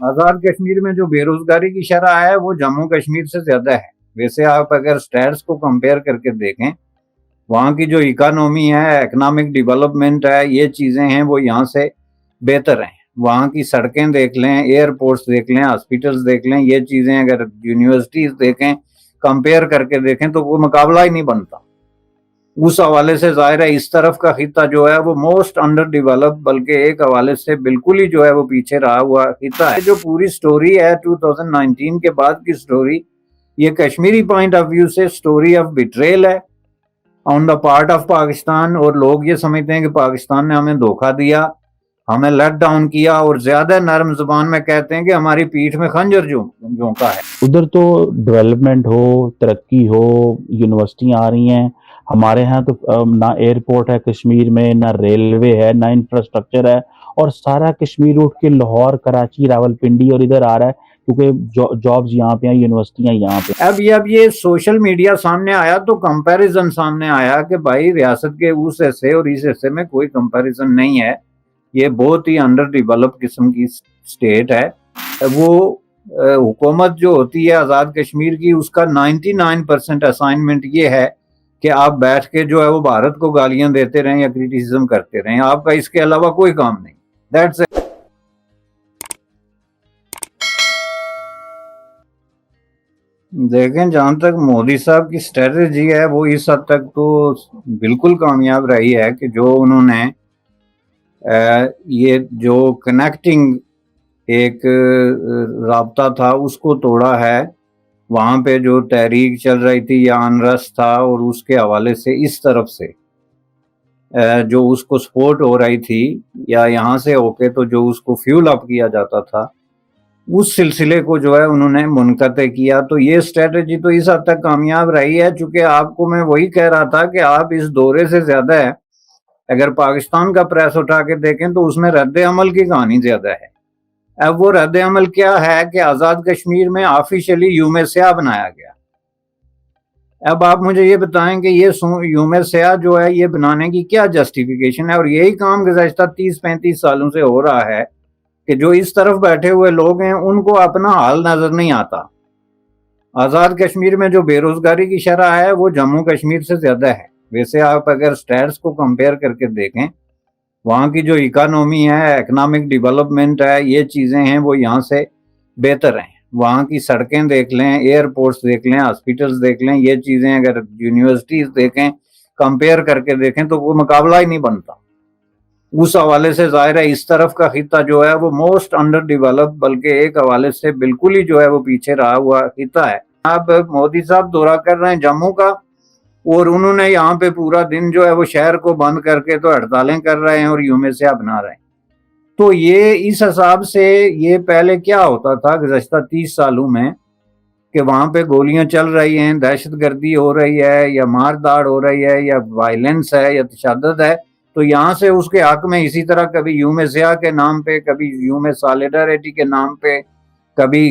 آزاد کشمیر میں جو بے روزگاری کی شرح ہے وہ جموں کشمیر سے زیادہ ہے۔ ویسے آپ اگر سٹیٹس کو کمپیئر کر کے دیکھیں، وہاں کی جو اکانومی ہے، اکنامک ڈیولپمنٹ ہے، یہ چیزیں ہیں وہ یہاں سے بہتر ہیں۔ وہاں کی سڑکیں دیکھ لیں، ایئرپورٹس دیکھ لیں، ہاسپٹلس دیکھ لیں، یہ چیزیں اگر یونیورسٹیز دیکھیں، کمپیئر کر کے دیکھیں تو وہ مقابلہ ہی نہیں بنتا۔ اس حوالے سے ظاہر ہے اس طرف کا خطہ جو ہے وہ موسٹ انڈر ڈیولپ، بلکہ ایک حوالے سے بالکل ہی جو ہے وہ پیچھے رہا ہوا خطہ ہے۔ جو پوری سٹوری ہے 2019 کے بعد کی سٹوری، یہ کشمیری پوائنٹ آف ویو سے سٹوری آف بیٹریل ہے آن دا پارٹ آف پاکستان، اور لوگ یہ سمجھتے ہیں کہ پاکستان نے ہمیں دھوکہ دیا، ہمیں لیٹ ڈاؤن کیا، اور زیادہ نرم زبان میں کہتے ہیں کہ ہماری پیٹھ میں خنجر جھونکا ہے۔ ادھر تو ڈیولپمنٹ ہو، ترقی ہو، یونیورسٹیاں آ رہی ہیں، ہمارے ہاں تو نہ ایئرپورٹ ہے کشمیر میں، نہ ریلوے ہے، نہ انفراسٹرکچر ہے، اور سارا کشمیر اٹھ کے لاہور، کراچی، راولپنڈی اور ادھر آ رہا ہے کیونکہ جابز یہاں پہ ہیں، یونیورسٹیاں یہاں پہ۔ اب یہ سوشل میڈیا سامنے آیا تو کمپیریزن سامنے آیا کہ بھائی ریاست کے اس حصے اور اس حصے میں کوئی کمپیریزن نہیں ہے، یہ بہت ہی انڈر ڈیولپ قسم کی سٹیٹ ہے۔ وہ حکومت جو ہوتی ہے آزاد کشمیر کی، اس کا 99% اسائنمنٹ یہ ہے کہ آپ بیٹھ کے جو ہے وہ بھارت کو گالیاں دیتے رہیں یا کریٹیسزم کرتے رہیں، آپ کا اس کے علاوہ کوئی کام نہیں۔ That's it. دیکھیں، جہاں تک مودی صاحب کی اسٹریٹجی ہے وہ اس حد تک تو بالکل کامیاب رہی ہے کہ جو انہوں نے یہ جو کنیکٹنگ ایک رابطہ تھا اس کو توڑا ہے۔ وہاں پہ جو تحریک چل رہی تھی یا انرسٹ تھا، اور اس کے حوالے سے اس طرف سے جو اس کو سپورٹ ہو رہی تھی، یا یہاں سے ہو کے تو جو اس کو فیول اپ کیا جاتا تھا، اس سلسلے کو جو ہے انہوں نے منقطع کیا۔ تو یہ اسٹریٹجی تو اس حد تک کامیاب رہی ہے، چونکہ آپ کو میں وہی کہہ رہا تھا کہ آپ اس دورے سے زیادہ ہے اگر پاکستان کا پریس اٹھا کے دیکھیں تو اس میں رد عمل کی کہانی زیادہ ہے۔ اب وہ رد عمل کیا ہے کہ آزاد کشمیر میں آفیشلی یوم سیاہ بنایا گیا۔ اب آپ مجھے یہ بتائیں کہ یہ یوم سیاہ جو ہے یہ بنانے کی کیا جسٹیفیکیشن ہے؟ اور یہی کام گزشتہ 30-35 سالوں سے ہو رہا ہے کہ جو اس طرف بیٹھے ہوئے لوگ ہیں ان کو اپنا حال نظر نہیں آتا۔ آزاد کشمیر میں جو بے روزگاری کی شرح ہے وہ جموں کشمیر سے زیادہ ہے۔ ویسے آپ اگر سٹیٹس کو کمپیئر کر کے دیکھیں، وہاں کی جو اکانومی ہے، اکنامک ڈیولپمنٹ ہے، یہ چیزیں ہیں وہ یہاں سے بہتر ہیں۔ وہاں کی سڑکیں دیکھ لیں، ایئرپورٹس دیکھ لیں، ہاسپٹلس دیکھ لیں، یہ چیزیں اگر یونیورسٹیز دیکھیں، کمپیئر کر کے دیکھیں تو وہ مقابلہ ہی نہیں بنتا۔ اس حوالے سے ظاہر ہے اس طرف کا خطہ جو ہے وہ موسٹ انڈر ڈیولپ، بلکہ ایک حوالے سے بالکل ہی جو ہے وہ پیچھے رہا ہوا خطہ ہے۔ اب مودی صاحب دورہ کر رہے ہیں جموں کا، اور انہوں نے یہاں پہ پورا دن جو ہے وہ شہر کو بند کر کے تو ہڑتالیں کر رہے ہیں اور یوم سیاہ بنا رہے ہیں۔ تو یہ اس حساب سے یہ پہلے کیا ہوتا تھا گزشتہ 30 سالوں میں کہ وہاں پہ گولیاں چل رہی ہیں، دہشت گردی ہو رہی ہے، یا مار داڑ ہو رہی ہے، یا وائلنس ہے، یا تشدد ہے، تو یہاں سے اس کے حق میں اسی طرح کبھی یوم سیاہ کے نام پہ، کبھی یوم سالیڈریٹی کے نام پہ، کبھی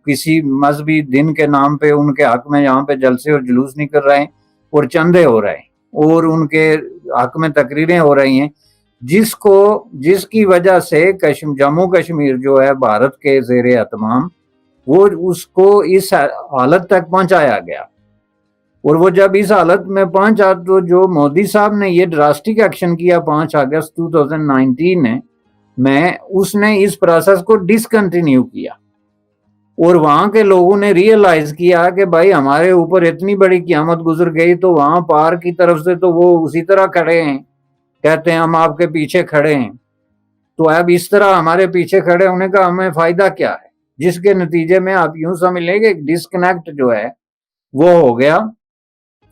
کسی مذہبی دن کے نام پہ ان کے حق میں یہاں پہ جلسے اور جلوس نکل رہے ہیں، اور چندے ہو رہے ہیں، اور ان کے حق میں تقریریں ہو رہی ہیں، جس کی وجہ سے جموں کشمیر جو ہے بھارت کے زیر اہتمام، وہ اس کو اس حالت تک پہنچایا گیا۔ اور وہ جب اس حالت میں پہنچا تو جو مودی صاحب نے یہ ڈراسٹک ایکشن کیا 5 اگست 2019 میں اس نے اس پروسیس کو ڈسکنٹینیو کیا، اور وہاں کے لوگوں نے ریئلائز کیا کہ بھائی ہمارے اوپر اتنی بڑی قیامت گزر گئی، تو وہاں پار کی طرف سے تو وہ اسی طرح کھڑے ہیں، کہتے ہیں ہم آپ کے پیچھے کھڑے ہیں۔ تو اب اس طرح ہمارے پیچھے کھڑے ہونے کا ہمیں فائدہ کیا ہے؟ جس کے نتیجے میں آپ یوں سمجھ لیں کہ ڈسکنیکٹ جو ہے وہ ہو گیا،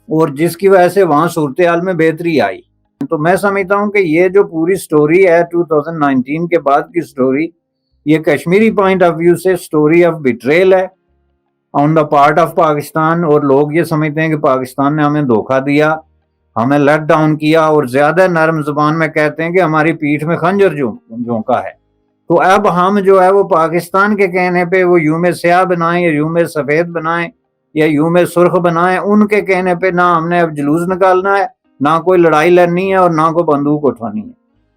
اور جس کی وجہ سے وہاں صورتحال میں بہتری آئی۔ تو میں سمجھتا ہوں کہ یہ جو پوری سٹوری ہے 2019 کے بعد کی سٹوری، یہ کشمیری پوائنٹ آف ویو سے سٹوری آف بیٹریل ہے آن دا پارٹ آف پاکستان، اور لوگ یہ سمجھتے ہیں کہ پاکستان نے ہمیں دھوکہ دیا، ہمیں لیٹ ڈاؤن کیا، اور زیادہ نرم زبان میں کہتے ہیں کہ ہماری پیٹھ میں خنجر جھونکا ہے۔ تو اب ہم جو ہے وہ پاکستان کے کہنے پہ وہ یوم سیاہ بنائیں یا یوم سفید بنائیں یا یوم سرخ بنائیں، ان کے کہنے پہ نہ ہم نے اب جلوس نکالنا ہے، نہ کوئی لڑائی لڑنی ہے، اور نہ کوئی بندوق اٹھانی ہے۔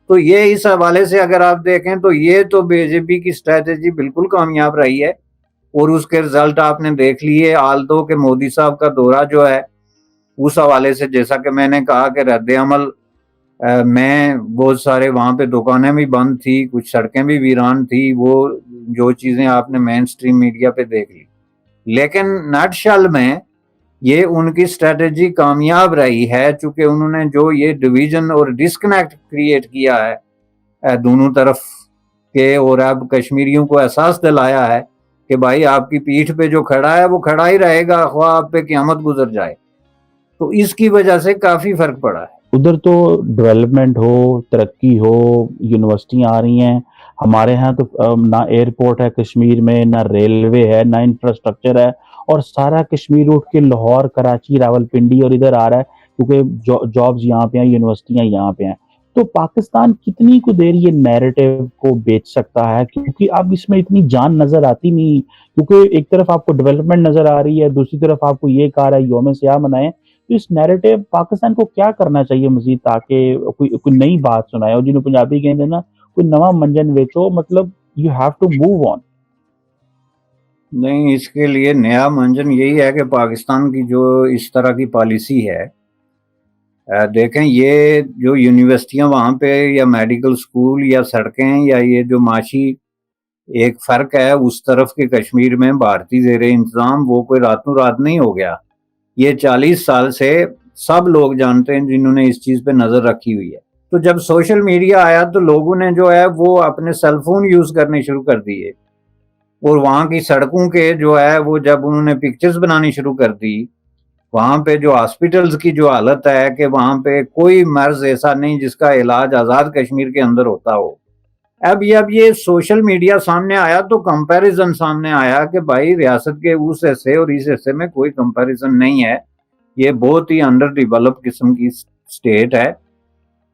تو یہ اس حوالے سے اگر آپ دیکھیں تو یہ تو بی جے پی کی اسٹریٹجی بالکل کامیاب رہی ہے، اور اس کے رزلٹ آپ نے دیکھ لیے. آلدو کہ مودی صاحب کا دورہ جو ہے اس حوالے سے، جیسا کہ میں نے کہا کہ رد عمل میں بہت سارے وہاں پہ دکانیں بھی بند تھی، کچھ سڑکیں بھی ویران تھی، وہ جو چیزیں آپ نے مین سٹریم میڈیا پہ دیکھ لی. لیکن نٹ شل میں یہ ان کی اسٹریٹجی کامیاب رہی ہے، چونکہ انہوں نے جو یہ ڈویژن اور ڈسکنیکٹ کریٹ کیا ہے دونوں طرف کے، اور اب کشمیریوں کو احساس دلایا ہے کہ بھائی آپ کی پیٹھ پہ جو کھڑا ہے وہ کھڑا ہی رہے گا، خواہ آپ پہ قیامت گزر جائے. تو اس کی وجہ سے کافی فرق پڑا ہے. ادھر تو ڈیولپمنٹ ہو، ترقی ہو، یونیورسٹیاں آ رہی ہیں. ہمارے ہاں تو نہ ایئرپورٹ ہے کشمیر میں، نہ ریلوے ہے، نہ انفراسٹرکچر ہے، اور سارا کشمیر اٹھ کے لاہور، کراچی، راول پنڈی اور ادھر آ رہا ہے کیونکہ جابز یہاں پہ ہیں، یونیورسٹیاں یہاں پہ ہیں. تو پاکستان کتنی کو دیر یہ نیریٹو کو بیچ سکتا ہے؟ کیونکہ اب اس میں اتنی جان نظر آتی نہیں، کیونکہ ایک طرف آپ کو ڈیولپمنٹ نظر آ رہی ہے، دوسری طرف آپ کو یہ کہا رہا ہے یوم سیاہ منائیں. تو اس نیریٹو پاکستان کو کیا کرنا چاہیے مزید تاکہ کوئی نئی بات سنائے، اور جنہوں پنجابی کہتے ہیں نا کوئی نواں منجن ویچو، مطلب you have to move on. نہیں، اس کے لیے نیا منجن یہی ہے کہ پاکستان کی جو اس طرح کی پالیسی ہے، دیکھیں یہ جو یونیورسٹیاں وہاں پہ یا میڈیکل سکول یا سڑکیں یا یہ جو معاشی ایک فرق ہے اس طرف کے کشمیر میں بھارتی زیر انتظام، وہ کوئی راتوں رات نہیں ہو گیا. یہ 40 سال سے سب لوگ جانتے ہیں جنہوں نے اس چیز پہ نظر رکھی ہوئی ہے. تو جب سوشل میڈیا آیا تو لوگوں نے جو ہے وہ اپنے سیل فون یوز کرنے شروع کر دیے، اور وہاں کی سڑکوں کے جو ہے وہ جب انہوں نے پکچرز بنانی شروع کر دی، وہاں پہ جو ہاسپٹلز کی جو حالت ہے کہ وہاں پہ کوئی مرض ایسا نہیں جس کا علاج آزاد کشمیر کے اندر ہوتا ہو. اب یہ سوشل میڈیا سامنے آیا تو کمپیریزن سامنے آیا کہ بھائی ریاست کے اس حصے اور اس حصے میں کوئی کمپیریزن نہیں ہے، یہ بہت ہی انڈر ڈیولپ قسم کی سٹیٹ ہے.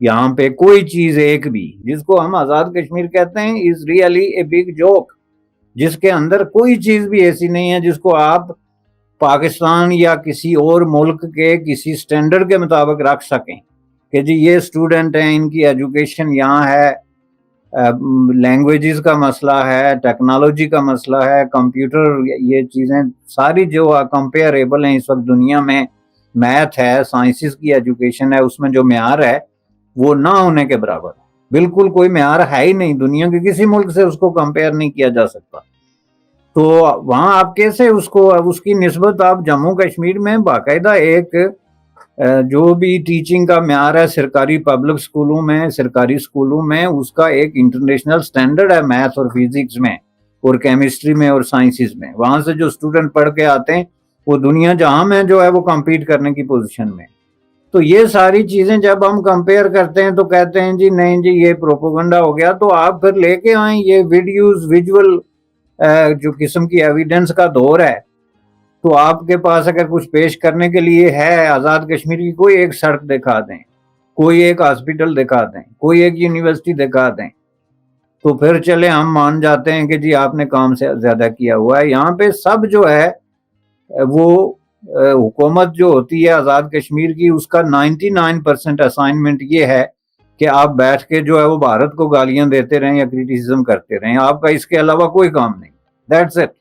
یہاں پہ کوئی چیز ایک بھی جس کو ہم آزاد کشمیر کہتے ہیں is really a big joke, جس کے اندر کوئی چیز بھی ایسی نہیں ہے جس کو آپ پاکستان یا کسی اور ملک کے کسی سٹینڈرڈ کے مطابق رکھ سکیں کہ جی یہ اسٹوڈنٹ ہیں، ان کی ایجوکیشن یہاں ہے، لینگویجز کا مسئلہ ہے، ٹیکنالوجی کا مسئلہ ہے، کمپیوٹر، یہ چیزیں ساری جو کمپیریبل ہیں اس وقت دنیا میں. میتھ ہے، سائنسز کی ایجوکیشن ہے، اس میں جو معیار ہے وہ نہ ہونے کے برابر، بالکل کوئی معیار ہے ہی نہیں، دنیا کے کسی ملک سے اس کو کمپیئر نہیں کیا جا سکتا. تو وہاں آپ کیسے اس کی نسبت آپ جموں کشمیر میں باقاعدہ ایک جو بھی ٹیچنگ کا معیار ہے سرکاری پبلک سکولوں میں، سرکاری سکولوں میں، اس کا ایک انٹرنیشنل سٹینڈرڈ ہے میتھ اور فزکس میں اور کیمسٹری میں اور سائنسز میں. وہاں سے جو اسٹوڈنٹ پڑھ کے آتے ہیں وہ دنیا جہاں میں جو ہے وہ کمپیٹ کرنے کی پوزیشن میں. تو یہ ساری چیزیں جب ہم کمپیئر کرتے ہیں تو کہتے ہیں جی نہیں جی یہ پروپیگنڈا ہو گیا. تو آپ پھر لے کے آئیں یہ ویڈیوز، ویژول جو قسم کی ایویڈنس کا دور ہے. تو آپ کے پاس اگر کچھ پیش کرنے کے لیے ہے آزاد کشمیر کی کوئی ایک سڑک دکھا دیں، کوئی ایک ہاسپٹل دکھا دیں، کوئی ایک یونیورسٹی دکھا دیں، تو پھر چلے ہم مان جاتے ہیں کہ جی آپ نے کام سے زیادہ کیا ہوا ہے. یہاں پہ سب جو ہے وہ حکومت جو ہوتی ہے آزاد کشمیر کی، اس کا 99% اسائنمنٹ یہ ہے کہ آپ بیٹھ کے جو ہے وہ بھارت کو گالیاں دیتے رہیں یا کریٹیسزم کرتے رہیں، آپ کا اس کے علاوہ کوئی کام نہیں. That's it.